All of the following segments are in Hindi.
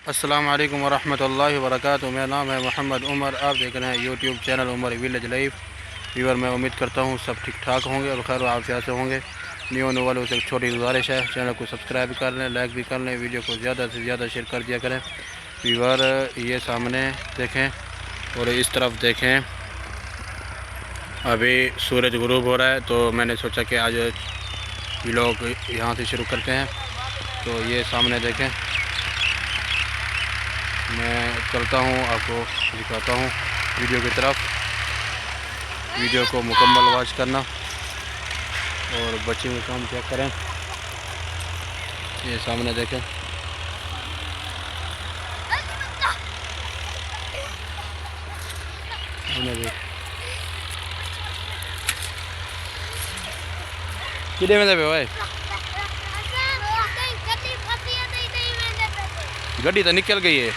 अस्सलाम वालेकुम वरहमतुल्लाहि वबरकातुहू। मेरा नाम है मोहम्मद उमर। आप देख रहे हैं YouTube channel Umar village life. Viewer, मैं उम्मीद करता हूँ सब ठीक ठाक होंगे और खैर आफियत से होंगे। न्यू आने वालों से एक छोटी गुजारिश है, चैनल को सब्सक्राइब कर लें, लाइक भी कर लें, वीडियो को ज़्यादा से ज़्यादा शेयर कर दिया करें। व्यूअर, ये सामने देखें और इस तरफ देखें, अभी सूरज गुरूब हो रहा है, तो मैंने सोचा कि आज व्लॉग यहाँ से शुरू करते हैं। तो ये सामने देखें, मैं चलता हूँ, आपको दिखाता हूँ वीडियो की तरफ। वीडियो को मुकम्मल वॉच करना और बच्चे में काम चेक करें। ये सामने देखें, किधे में दे भाई, गड्डी तो निकल गई है।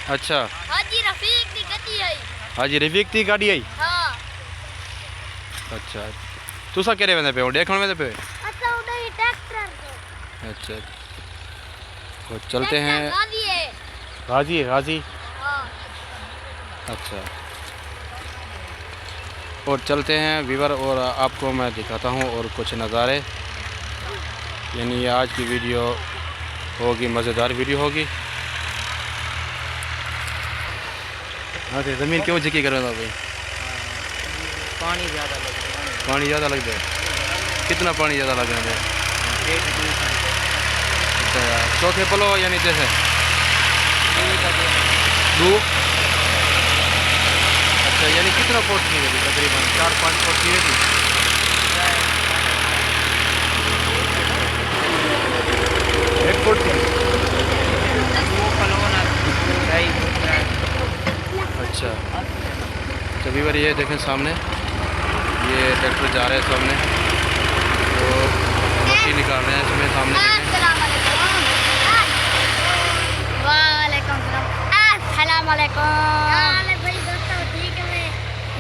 अच्छा, हाजी रफीक की गड्डी आई। हाजी रफीक की गाड़ी आई। हां, अच्छा, तुसा केरे वेंदे पे हो, देखण वेंदे पे? अच्छा, उधर ट्रैक्टर। अच्छा, तो चलते हैं। गाजी है। गाजी है, गाजी। हां, अच्छा, और चलते हैं व्यूअर, और आपको मैं दिखाता हूँ और कुछ नज़ारे। यानी ये आज की वीडियो होगी, मज़ेदार वीडियो होगी। हाँ, तो ज़मीन क्यों झिकी करो भाई? पानी ज़्यादा लग रहा है। पानी ज़्यादा लगता है? कितना पानी ज़्यादा लग रहा है? अच्छा, चौथे पलो यानी जैसे दो। अच्छा, यानी कितना फुट की है तकरीबन? 4-5 फुट की है। 1 फुट की। अच्छा, तो व्यूअर ये देखें सामने, ये ट्रैक्टर जा रहे हैं सामने, तो मट्टी निकाल रहे हैं इसमें। सामने देखें, वालेकुम सलाम। अस्सलाम वालेकुम। हाल भाई दोस्तों, ठीक है?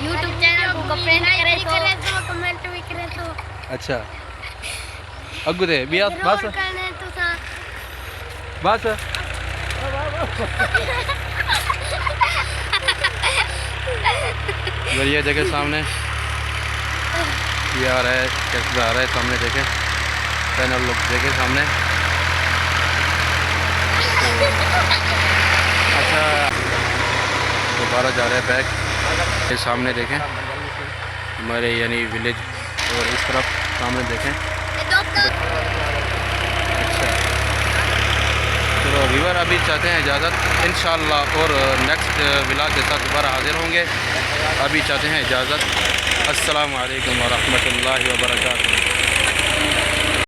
YouTube चैनल को फ्रेंड करे तो कमेंट भी करे तो। अच्छा, अगू दे बिया बस करने तो सा बस। ये देखें सामने, ये आ रहा है, ट्रैक्टर आ रहा है सामने देखें, पैनल लोग देखें सामने। तो अच्छा, दोबारा जा रहा है बैक। ये सामने देखें हमारे यानी विलेज, और इस तरफ सामने देखें। अच्छा, चलो व्यूअर, अभी चाहते हैं इजाज़त इंशाअल्लाह, और नेक्स्ट व्लॉग के साथ दोबारा हाजिर होंगे। अभी चाहते हैं इजाज़त। अस्सलामु अलैकुम वरहमतुल्लाहि वबरकातुहू।